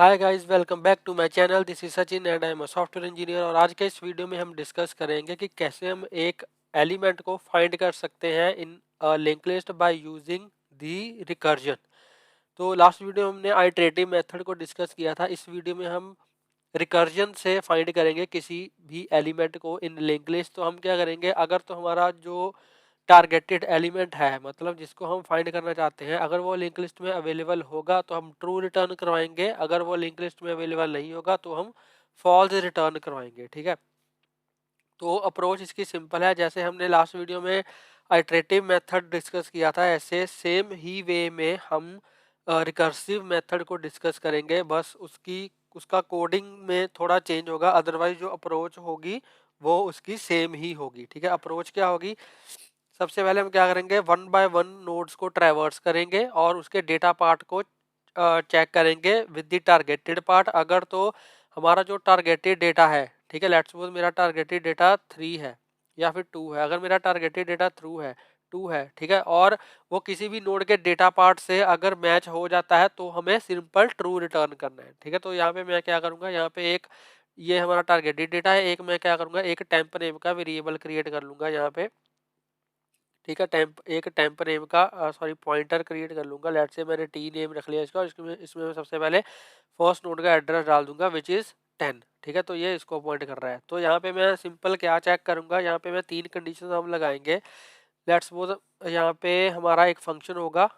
Hi guys, welcome back to my channel. This is Sachin and I am a software engineer. और आज के इस video में हम डिस्कस करेंगे कि कैसे हम एक एलिमेंट को फाइंड कर सकते हैं in link list by using the recursion. तो लास्ट वीडियो में हमने आइटरेटिव मेथड को डिस्कस किया था। इस वीडियो में हम रिकर्जन से फाइंड करेंगे किसी भी एलिमेंट को इन लिंक लिस्ट। तो हम क्या करेंगे, अगर तो हमारा जो टारगेटेड एलिमेंट है, मतलब जिसको हम फाइंड करना चाहते हैं, अगर वो लिंक लिस्ट में अवेलेबल होगा तो हम ट्रू रिटर्न करवाएंगे। अगर वो लिंक लिस्ट में अवेलेबल नहीं होगा तो हम फॉल्स रिटर्न करवाएंगे। ठीक है, तो अप्रोच इसकी सिंपल है। जैसे हमने लास्ट वीडियो में आइटरेटिव मेथड डिस्कस किया था, ऐसे सेम ही वे में हम रिकर्सिव मेथड को डिस्कस करेंगे। बस उसका कोडिंग में थोड़ा चेंज होगा, अदरवाइज जो अप्रोच होगी वो उसकी सेम ही होगी। ठीक है, अप्रोच क्या होगी, सबसे पहले हम क्या करेंगे, वन बाय वन नोड्स को ट्रैवर्स करेंगे और उसके डेटा पार्ट को चेक करेंगे विद द टारगेटेड पार्ट। अगर तो हमारा जो टारगेटेड डेटा है, ठीक है, लेट्स सपोज मेरा टारगेटेड डेटा 3 है या फिर 2 है। अगर मेरा टारगेटेड डेटा टू है, ठीक है, और वो किसी भी नोड के डेटा पार्ट से अगर मैच हो जाता है तो हमें सिंपल ट्रू रिटर्न करना है। ठीक है, तो यहाँ पे मैं क्या करूँगा, यहाँ पे एक ये हमारा टारगेटेड डेटा है, एक मैं क्या करूँगा, एक टेम्प नेम का वेरिएबल क्रिएट कर लूँगा यहाँ पे। ठीक है, एक टेम्प नेम का सॉरी पॉइंटर क्रिएट कर लूँगा। लेट्स से मैंने टी नेम रख लिया इसका, और इसमें मैं सबसे पहले फर्स्ट नोड का एड्रेस डाल दूंगा विच इज़ 10। ठीक है, तो ये इसको पॉइंट कर रहा है। तो यहाँ पे मैं सिंपल क्या चेक करूँगा, यहाँ पे मैं 3 कंडीशन हम लगाएंगे। लेट्स सपोज यहाँ पे हमारा एक फंक्शन होगा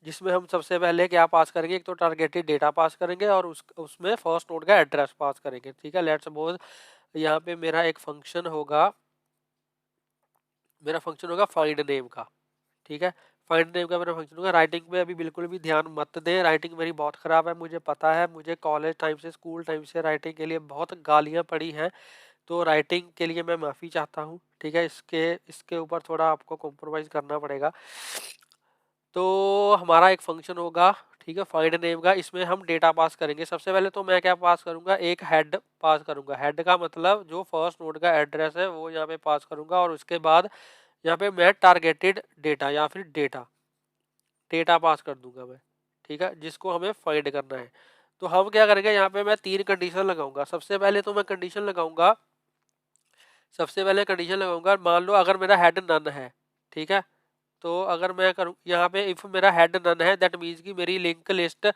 जिसमें हम सबसे पहले क्या पास करेंगे, एक तो टारगेटेड डेटा पास करेंगे और उसमें फर्स्ट नोड का एड्रेस पास करेंगे। ठीक है, लेट्स सपोज यहाँ पे मेरा एक फंक्शन होगा, मेरा फंक्शन होगा फाइंड नेम का। ठीक है, फाइंड नेम का मेरा फंक्शन होगा। राइटिंग में अभी बिल्कुल भी ध्यान मत दें, राइटिंग मेरी बहुत ख़राब है, मुझे पता है। मुझे कॉलेज टाइम से, स्कूल टाइम से राइटिंग के लिए बहुत गालियाँ पड़ी हैं, तो राइटिंग के लिए मैं माफ़ी चाहता हूँ। ठीक है, इसके ऊपर थोड़ा आपको कॉम्प्रोमाइज़ करना पड़ेगा। तो हमारा एक फंक्शन होगा, ठीक है, फाइंड नेम का। इसमें हम डेटा पास करेंगे। सबसे पहले तो मैं क्या पास करूंगा, एक हेड पास करूंगा। हेड का मतलब जो फर्स्ट नोड का एड्रेस है वो यहाँ पे पास करूंगा, और उसके बाद यहाँ पे मैं टारगेटेड डेटा या फिर डेटा पास कर दूंगा मैं। ठीक है, जिसको हमें फाइंड करना है। तो हम क्या करेंगे, यहाँ पे मैं 3 कंडीशन लगाऊंगा। सबसे पहले तो मैं कंडीशन लगाऊंगा, मान लो अगर मेरा हेड नन है। ठीक है, तो अगर मैं करूँ यहाँ पे, इफ मेरा हेड नन है, दैट मीन्स कि मेरी लिंक लिस्ट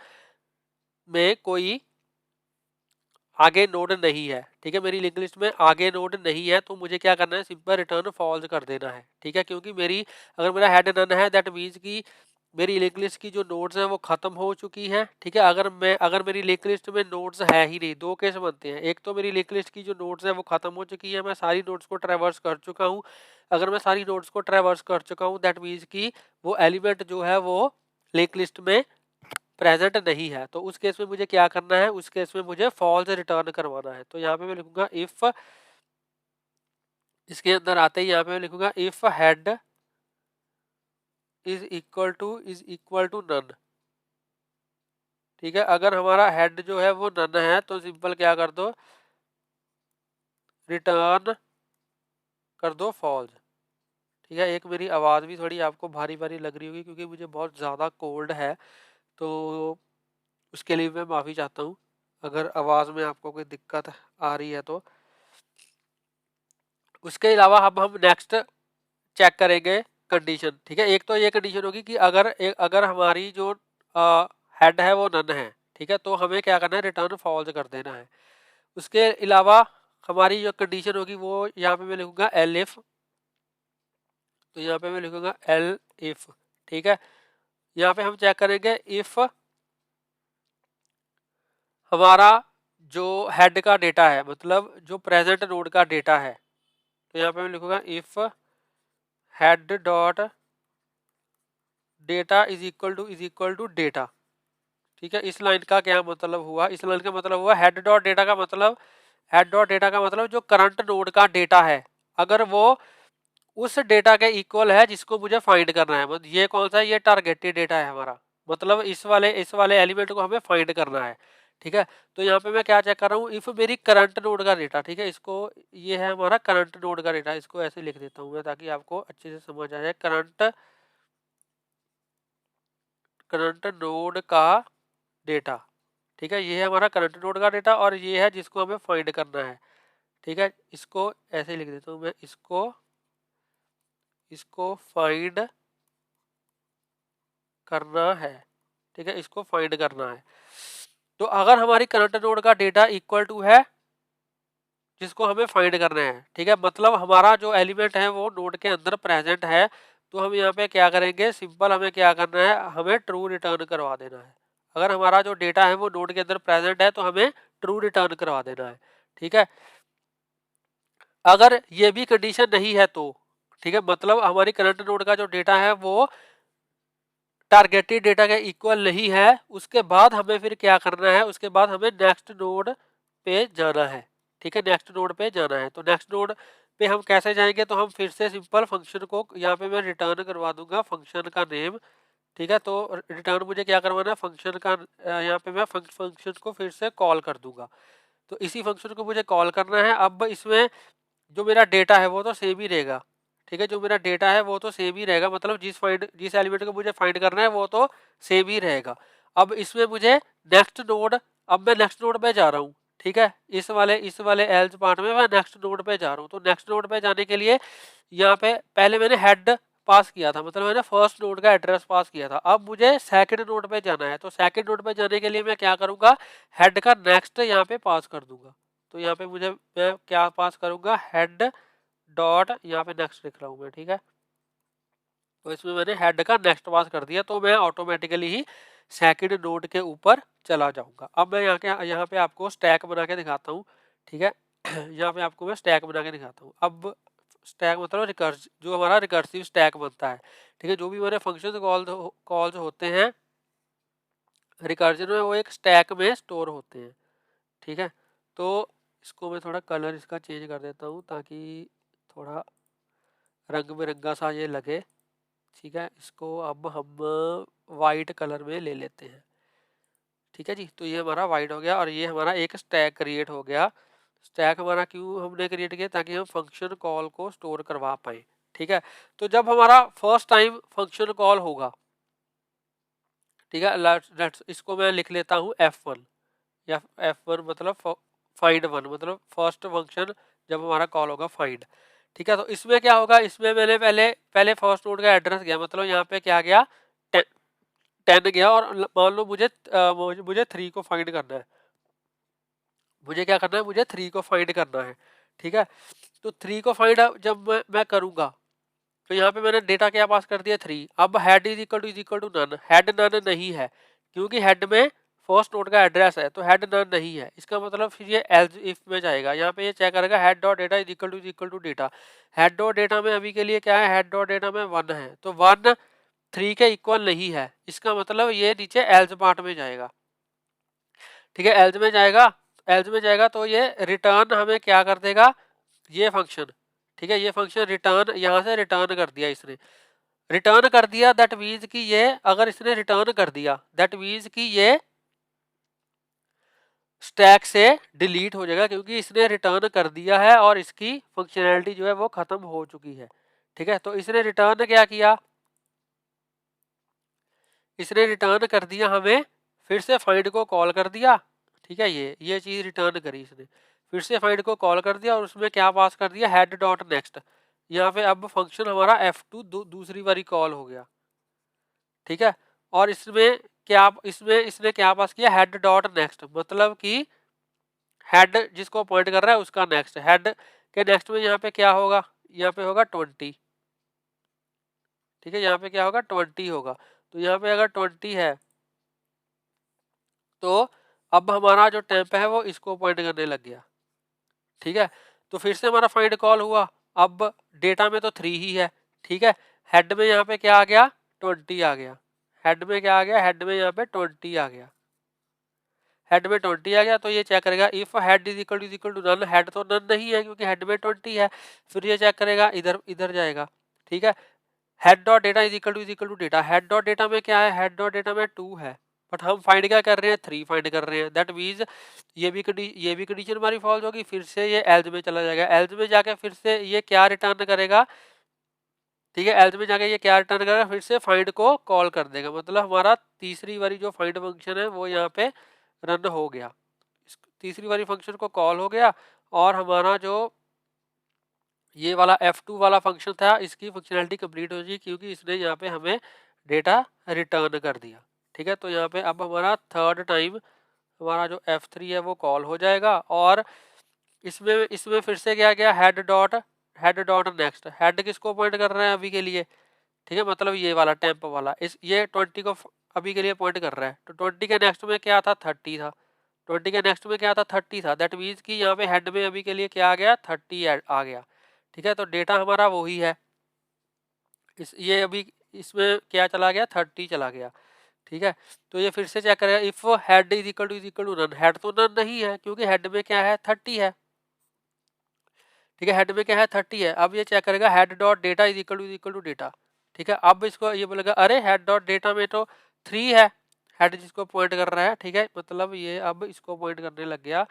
में कोई आगे नोड नहीं है। ठीक है, मेरी लिंक लिस्ट में आगे नोड नहीं है, तो मुझे क्या करना है, सिंपल रिटर्न फॉल्स कर देना है। ठीक है, क्योंकि मेरी अगर मेरा हेड नन है, दैट मीन्स कि मेरी लिंक लिस्ट की जो नोड्स हैं वो खत्म हो चुकी हैं। ठीक है, अगर मेरी लिंक लिस्ट में नोड्स है ही नहीं, दो केस बनते हैं। एक तो मेरी लिंक लिस्ट की जो नोड्स है वो खत्म हो चुकी है, मैं सारी नोड्स को ट्रैवर्स कर चुका हूँ। अगर मैं सारी नोड्स को ट्रैवर्स कर चुका हूँ, दैट मीन्स कि वो एलिमेंट जो है वो लिंक लिस्ट में प्रेजेंट नहीं है। तो उस केस में मुझे क्या करना है, उस केस में मुझे फॉल्स रिटर्न करवाना है। तो यहाँ पे मैं लिखूंगा इफ, इसके अंदर आते ही यहाँ पे मैं लिखूंगा if head is equal to none. ठीक है, अगर हमारा हेड जो है वो नन है तो सिंपल क्या कर दो, रिटर्न कर दो फॉल्स। ठीक है, एक मेरी आवाज़ भी थोड़ी आपको भारी भारी लग रही होगी क्योंकि मुझे बहुत ज़्यादा कोल्ड है, तो उसके लिए मैं माफ़ी चाहता हूँ अगर आवाज़ में आपको कोई दिक्कत आ रही है तो। उसके अलावा अब हम नेक्स्ट चेक करेंगे कंडीशन। ठीक है, एक तो ये कंडीशन होगी कि अगर हमारी जो हेड है वो नन है, ठीक है, तो हमें क्या करना है, रिटर्न फॉल्स कर देना है। उसके अलावा हमारी जो कंडीशन होगी वो यहाँ पे मैं लिखूंगा एल इफ। तो यहाँ पे मैं लिखूंगा एल इफ। ठीक है, यहाँ पे हम चेक करेंगे इफ हमारा जो हेड का डेटा है, मतलब जो प्रेजेंट नोड का डेटा है, तो यहाँ पे मैं लिखूंगा if head dot data is equal to data. ठीक है, इस लाइन का क्या मतलब हुआ, इस लाइन का मतलब हुआ हेड डॉट डेटा का मतलब, हेड डॉट डेटा का मतलब जो करंट नोड का डेटा है, अगर वो उस डेटा के इक्वल है जिसको मुझे फाइंड करना है। मतलब ये कौन सा है, ये टारगेटेड डेटा है हमारा, मतलब इस वाले एलिमेंट को हमें फाइंड करना है। ठीक है, तो यहाँ पे मैं क्या चेक कर रहा हूँ, इफ मेरी करंट नोड का डेटा, ठीक है, इसको, ये है हमारा करंट नोड का डेटा, इसको ऐसे लिख देता हूँ मैं ताकि आपको अच्छे से समझ आ जाए। करंट नोड का डेटा, ठीक है, ये है हमारा करंट नोड का डेटा और ये है जिसको हमें फाइंड करना है। ठीक है, इसको ऐसे लिख देता हूँ मैं, इसको फाइंड करना है। ठीक है, इसको फाइंड करना है। तो अगर हमारी करंट नोड का डेटा इक्वल टू है जिसको हमें फाइंड करना है, ठीक है, मतलब हमारा जो एलिमेंट है वो नोड के अंदर प्रेजेंट है, तो हम यहाँ पे क्या करेंगे, सिंपल हमें क्या करना है, हमें ट्रू रिटर्न करवा देना है। अगर हमारा जो डेटा है वो नोड के अंदर प्रेजेंट है तो हमें ट्रू रिटर्न करवा देना है। ठीक है, अगर ये भी कंडीशन नहीं है तो ठीक है, मतलब हमारी करंट नोड का जो डेटा है वो टारगेटेड डेटा के इक्वल नहीं है, उसके बाद हमें फिर क्या करना है, उसके बाद हमें नेक्स्ट नोड पे जाना है। ठीक है, नेक्स्ट नोड पे जाना है। तो नेक्स्ट नोड पे हम कैसे जाएंगे, तो हम फिर से सिंपल फंक्शन को यहाँ पे मैं रिटर्न करवा दूंगा फंक्शन का नेम। ठीक है, तो रिटर्न मुझे क्या करवाना है, फंक्शन का यहाँ पे मैं फंक्शन को फिर से कॉल कर दूंगा। तो इसी फंक्शन को मुझे कॉल करना है। अब इसमें जो मेरा डेटा है वो तो सेम ही रहेगा। ठीक है, जो मेरा डेटा है वो तो सेम ही रहेगा, मतलब जिस एलिमेंट को मुझे फाइंड करना है वो तो सेम ही रहेगा। अब इसमें मुझे नेक्स्ट नोड, अब मैं नेक्स्ट नोड पे जा रहा हूँ। ठीक है, इस वाले एल्स पार्ट में मैं नेक्स्ट नोड पे जा रहा हूँ। तो नेक्स्ट नोड पे जाने के लिए यहाँ पे पहले मैंने हेड पास किया था, मतलब मैंने फर्स्ट नोड का एड्रेस पास किया था। अब मुझे सेकंड नोड पे जाना है, तो सेकंड नोड पे जाने के लिए मैं क्या करूँगा, हेड का नेक्स्ट यहाँ पे पास कर दूंगा। तो यहाँ पे मैं क्या पास करूँगा, हेड डॉट यहाँ पे नेक्स्ट लिख रहा हूँ मैं। ठीक है, तो इसमें मैंने हेड का नेक्स्ट पास कर दिया, तो मैं ऑटोमेटिकली ही सेकंड नोड के ऊपर चला जाऊंगा। अब मैं यहाँ पे आपको स्टैक बना के दिखाता हूँ। ठीक है, यहाँ पे आपको मैं स्टैक बना के दिखाता हूँ। अब स्टैक मतलब जो हमारा रिकर्सिव स्टैक बनता है। ठीक है, जो भी हमारे फंक्शन कॉल्स होते हैं रिकर्जन में, वो एक स्टैक में स्टोर होते हैं। ठीक है, तो इसको मैं थोड़ा कलर इसका चेंज कर देता हूँ ताकि थोड़ा रंग बिरंगा सा ये लगे। ठीक है, इसको अब हम वाइट कलर में ले लेते हैं। ठीक है जी, तो ये हमारा वाइट हो गया और ये हमारा एक स्टैक क्रिएट हो गया। स्टैक हमारा क्यों हमने क्रिएट किया, ताकि हम फंक्शन कॉल को स्टोर करवा पाए। ठीक है, तो जब हमारा फर्स्ट टाइम फंक्शन कॉल होगा, ठीक है, लेट्स इसको मैं लिख लेता हूँ F1 या F1 मतलब फाइंड वन, मतलब फर्स्ट फंक्शन जब हमारा कॉल होगा फाइंड। ठीक है, तो इसमें क्या होगा, इसमें मैंने पहले पहले फर्स्ट नोड का एड्रेस गया, मतलब यहाँ पे क्या गया, 10 गया, और मान लो मुझे 3 को फाइंड करना है। मुझे क्या करना है, मुझे 3 को फाइंड करना है। ठीक है, तो 3 को फाइंड जब मैं करूंगा, तो यहाँ पे मैंने डेटा क्या पास कर दिया, 3। अब head is equal to none, head none नहीं है क्योंकि हेड में फर्स्ट नोड का एड्रेस है, तो हेड नन नहीं है। इसका मतलब फिर ये एल्स इफ में जाएगा, यहाँ पे ये चेक करेगा head dot data is equal to data. Head dot data में अभी के लिए क्या है, हेड डॉट डेटा में 1 है, तो 1 3 के इक्वल नहीं है। इसका मतलब ये नीचे एल्स पार्ट में जाएगा। ठीक है, एल्स में जाएगा तो ये रिटर्न हमें क्या कर देगा, ये फंक्शन। ठीक है, ये फंक्शन रिटर्न यहाँ से रिटर्न कर दिया, इसने रिटर्न कर दिया, दैट मीन्स कि ये अगर इसने रिटर्न कर दिया दैट मीन्स कि ये स्टैक से डिलीट हो जाएगा, क्योंकि इसने रिटर्न कर दिया है और इसकी फंक्शनैलिटी जो है वो खत्म हो चुकी है। ठीक है, तो इसने रिटर्न क्या किया, इसने रिटर्न कर दिया हमें, फिर से फाइंड को कॉल कर दिया। ठीक है, ये चीज़ रिटर्न करी इसने, फिर से फाइंड को कॉल कर दिया और उसमें क्या पास कर दिया, हेड डॉट नेक्स्ट। यहाँ पे अब फंक्शन हमारा F2 दूसरी बारी कॉल हो गया। ठीक है, और इसमें इसने क्या पास किया, हेड डॉट नेक्स्ट, मतलब कि हेड जिसको पॉइंट कर रहा है उसका नेक्स्ट, हेड के नेक्स्ट में यहाँ पे क्या होगा, यहाँ पे होगा 20। ठीक है, यहाँ पे क्या होगा, 20 होगा। तो यहाँ पे अगर 20 है तो अब हमारा जो टेम्प है वो इसको पॉइंट करने लग गया। ठीक है, तो फिर से हमारा फाइंड कॉल हुआ, अब डेटा में तो 3 ही है। ठीक है, हेड में यहाँ पे क्या आ गया, 20 आ गया। हेड में क्या आ गया, हेड में यहाँ पे 20 आ गया। हेड में 20 आ गया, तो ये चेक करेगा if head is equal to none, head तो नन नहीं है क्योंकि हेड में 20 है। फिर ये चेक करेगा, इधर इधर जाएगा। ठीक है, head dot data is equal to data, head dot data में क्या है, हेड डॉट डेटा में 2 है, बट हम फाइंड क्या कर रहे हैं, 3 फाइंड कर रहे हैं। दैट मीन्स ये भी कंडीशन हमारी फॉल्स होगी, फिर से ये एल्स में चला जाएगा। एल्स में जाके फिर से ये क्या रिटर्न करेगा, ठीक है, एल्स में जाके ये क्या रिटर्न करेगा, फिर से फाइंड को कॉल कर देगा, मतलब हमारा तीसरी वाली जो फाइंड फंक्शन है वो यहाँ पे रन हो गया, तीसरी वाली फंक्शन को कॉल हो गया और हमारा जो ये वाला F2 वाला फंक्शन था इसकी फंक्शनैलिटी कंप्लीट हो जाएगी क्योंकि इसने यहाँ पे हमें डेटा रिटर्न कर दिया। ठीक है, तो यहाँ पे अब हमारा थर्ड टाइम हमारा जो F3 है वो कॉल हो जाएगा और इसमें इसमें फिर से क्या गया, हेड डॉट नेक्स्ट। हेड किसको पॉइंट कर रहे हैं अभी के लिए, ठीक है, मतलब ये वाला टेम्प वाला, इस ये 20 को अभी के लिए पॉइंट कर रहा है। तो 20 के नेक्स्ट में क्या था, 30 था। 20 के नेक्स्ट में क्या था, 30 था। दैट मीन्स कि यहाँ पे हेड में अभी के लिए क्या आ गया, 30 आ गया। ठीक है, तो डेटा हमारा वही है, ये अभी इसमें क्या चला गया, 30 चला गया। ठीक है, तो ये फिर से चेक करेगा if head is equal to run. Head तो रन नहीं है क्योंकि हेड में क्या है, 30 है। ठीक है, हेड में क्या है, 30 है। अब ये चेक करेगा head dot data is equal to data. ठीक है, अब इसको ये बोलेगा अरे हेड डॉट डेटा में तो 3 है, हेड जिसको पॉइंट कर रहा है। ठीक है, मतलब ये अब इसको पॉइंट करने लग गया,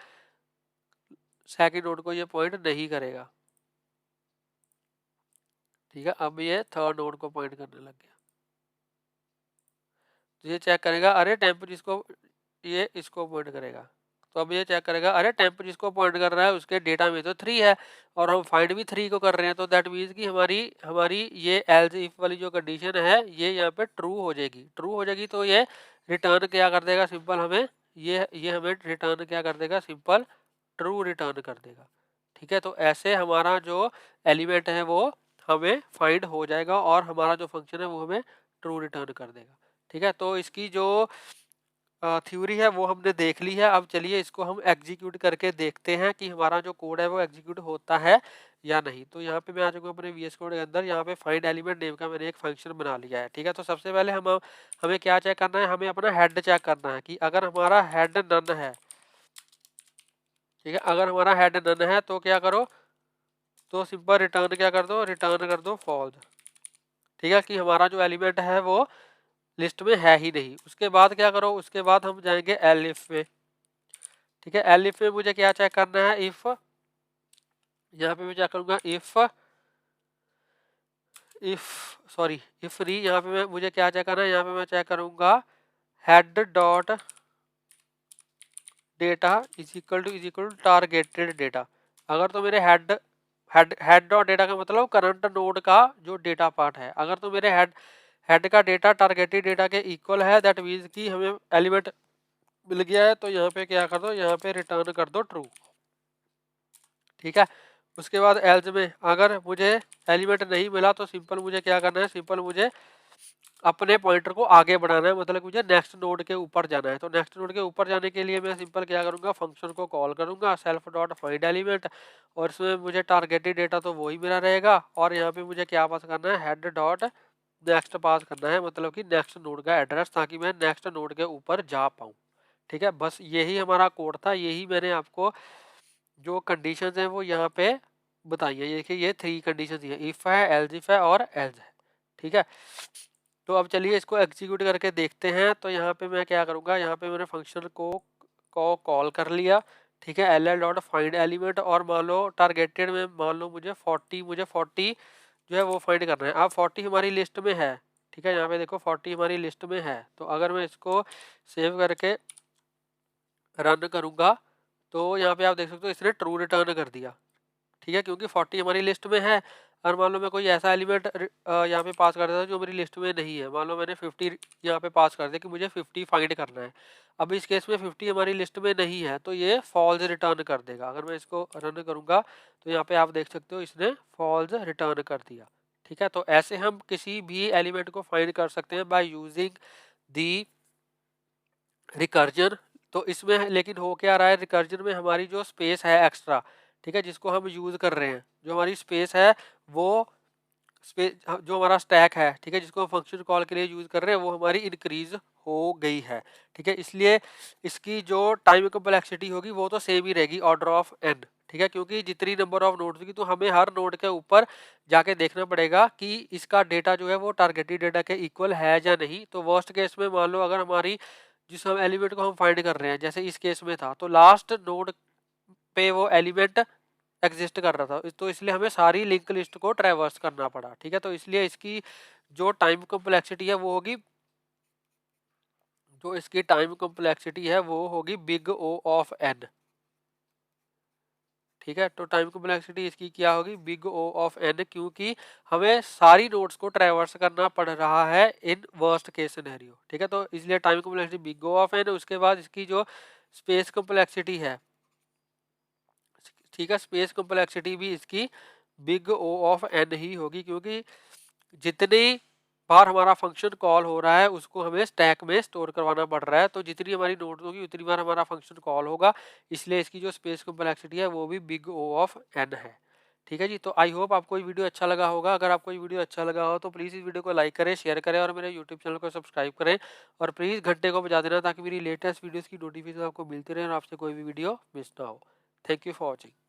सेकंड नोड को ये पॉइंट नहीं करेगा। ठीक है, अब ये थर्ड नोड को पॉइंट करने लग गया, तो ये चेक करेगा अरे टेम्प जिसको, ये इसको पॉइंट करेगा। तो अब ये चेक करेगा अरे टेम्प जिसको पॉइंट कर रहा है उसके डेटा में तो 3 है और हम फाइंड भी 3 को कर रहे हैं, तो दैट मीन्स कि हमारी हमारी ये एल्स इफ वाली जो कंडीशन है ये यहाँ पे ट्रू हो जाएगी। ट्रू हो जाएगी तो ये रिटर्न क्या कर देगा, सिंपल हमें ये हमें रिटर्न क्या कर देगा, सिंपल ट्रू रिटर्न कर देगा। ठीक है, तो ऐसे हमारा जो एलिमेंट है वो हमें फाइंड हो जाएगा और हमारा जो फंक्शन है वो हमें ट्रू रिटर्न कर देगा। ठीक है, तो इसकी जो थ्योरी है वो हमने देख ली है। अब चलिए इसको हम एग्जीक्यूट करके देखते हैं कि हमारा जो कोड है वो एग्जीक्यूट होता है या नहीं। तो यहाँ पे मैं आ जाऊँगा अपने VS कोड के अंदर, यहाँ पे फाइंड एलिमेंट नेम का मैंने एक फंक्शन बना लिया है। ठीक है, तो सबसे पहले हमें क्या चेक करना है, हमें अपना हेड चेक करना है कि अगर हमारा हेड नन है। ठीक है, अगर हमारा हेड नन है तो क्या करो, तो सिंपल रिटर्न क्या कर दो, रिटर्न कर दो फॉल्स। ठीक है, कि हमारा जो एलिमेंट है वो लिस्ट में है ही नहीं। उसके बाद क्या करो, उसके बाद हम जाएंगे एलिफ में। ठीक है, एलिफ में मुझे क्या चेक करना है, इफ, यहाँ पे मैं क्या करूंगा, इफ सॉरी इफ री, यहाँ पे मैं मुझे क्या चेक करना है, यहाँ पे मैं चेक करूंगा head dot data is equal to targeted data. अगर तो मेरे हेड डॉट डेटा का मतलब करंट नोड का जो डेटा पार्ट है, अगर तो मेरे हेड का डेटा टारगेटेड डेटा के इक्वल है, दैट मीन्स कि हमें एलिमेंट मिल गया है। तो यहाँ पे क्या कर दो, यहाँ पे रिटर्न कर दो ट्रू। ठीक है, उसके बाद एल्स में अगर मुझे एलिमेंट नहीं मिला तो सिंपल मुझे क्या करना है, सिंपल मुझे अपने पॉइंटर को आगे बढ़ाना है, मतलब मुझे नेक्स्ट नोड के ऊपर जाना है। तो नेक्स्ट नोड के ऊपर जाने के लिए मैं सिंपल क्या करूंगा, फंक्शन को कॉल करूंगा सेल्फ डॉट फाइंड एलिमेंट, और इसमें मुझे टारगेटेड डेटा तो वही मेरा रहेगा और यहाँ पे मुझे क्या पास करना है, हेड डॉट नेक्स्ट पास करना है, मतलब कि नेक्स्ट नोड का एड्रेस, ताकि मैं नेक्स्ट नोड के ऊपर जा पाऊँ। ठीक है, बस यही हमारा कोड था, यही मैंने आपको जो कंडीशंस हैं वो यहाँ पे बताई है। ये देखिए ये 3 कंडीशन है, इफ है, एल्स इफ है और एल्स है। ठीक है, तो अब चलिए इसको एग्जीक्यूट करके देखते हैं। तो यहाँ पे मैं क्या करूँगा, यहाँ पे मैंने फंक्शन को कॉल कर लिया। ठीक है, एल डॉट फाइंड एलिमेंट, और मान लो टारगेटेड में मान लो मुझे 40 जो है वो फाइंड करना है। अब 40 हमारी लिस्ट में है। ठीक है, यहाँ पे देखो 40 हमारी लिस्ट में है। तो अगर मैं इसको सेव करके रन करूँगा तो यहाँ पे आप देख सकते हो इसने ट्रू रिटर्न कर दिया। ठीक है, क्योंकि 40 हमारी लिस्ट में है। और मान लो मैं कोई ऐसा एलिमेंट यहाँ पे पास कर देता हूँ जो मेरी लिस्ट में नहीं है, मान लो मैंने 50 यहाँ पे पास कर दिया कि मुझे 50 फाइंड करना है। अब इस केस में 50 हमारी लिस्ट में नहीं है तो ये फॉल्स रिटर्न कर देगा। अगर मैं इसको रन करूँगा तो यहाँ पे आप देख सकते हो इसने फॉल्स रिटर्न कर दिया। ठीक है, तो ऐसे हम किसी भी एलिमेंट को फाइंड कर सकते हैं बाय यूजिंग दी रिकर्जन। तो इसमें लेकिन हो क्या रहा है, रिकर्जन में हमारी जो स्पेस है एक्स्ट्रा, ठीक है, जिसको हम यूज़ कर रहे हैं, जो हमारी स्पेस है वो स्पेस, जो हमारा स्टैक है, ठीक है, जिसको हम फंक्शन कॉल के लिए यूज़ कर रहे हैं, वो हमारी इंक्रीज हो गई है। ठीक है, इसलिए इसकी जो टाइम कम्प्लेक्सिटी होगी वो तो सेम ही रहेगी, ऑर्डर ऑफ n। ठीक है, क्योंकि जितनी नंबर ऑफ नोड्स होगी तो हमें हर नोड के ऊपर जाके देखना पड़ेगा कि इसका डेटा जो है वो टारगेटेड डेटा के इक्वल है या नहीं। तो वर्स्ट केस में मान लो अगर हमारी जिस हम एलिमेंट को हम फाइंड कर रहे हैं, जैसे इस केस में था, तो लास्ट नोड पे वो एलिमेंट एग्जिस्ट कर रहा था, तो इसलिए हमें सारी लिंक लिस्ट को ट्रैवर्स करना पड़ा। ठीक है, तो इसलिए इसकी जो टाइम कॉम्प्लेक्सिटी है वो होगी तो इसकी टाइम कॉम्प्लेक्सिटी है वो होगी बिग ओ ऑफ एन। ठीक है, तो टाइम कॉम्प्लेक्सिटी इसकी क्या होगी, बिग ओ ऑफ एन, क्योंकि हमें सारी नोड्स को ट्रैवर्स करना पड़ रहा है इन वर्स्ट केस सिनेरियो। ठीक है, तो इसलिए time complexity big O of N. उसके बाद इसकी जो स्पेस कॉम्प्लेक्सिटी है, ठीक है, स्पेस कॉम्प्लेक्सिटी भी इसकी बिग ओ ऑफ एन ही होगी, क्योंकि जितनी बार हमारा फंक्शन कॉल हो रहा है उसको हमें स्टैक में स्टोर करवाना पड़ रहा है, तो जितनी हमारी नोड्स होगी उतनी बार हमारा फंक्शन कॉल होगा, इसलिए इसकी जो स्पेस कॉम्प्लेक्सिटी है वो भी बिग ओ ऑफ एन है। ठीक है जी, तो आई होप आपको ये वीडियो अच्छा लगा होगा। अगर आपको ये वीडियो अच्छा लगा हो तो प्लीज़ इस वीडियो को लाइक करें, शेयर करें और मेरे यूट्यूब चैनल को सब्सक्राइब करें, और प्लीज़ घंटे को बजा देना ताकि मेरी लेटेस्ट वीडियोज़ की नोटिफिकेशन आपको मिलती रहे और आपसे कोई भी वीडियो मिस ना हो। Thank you for watching.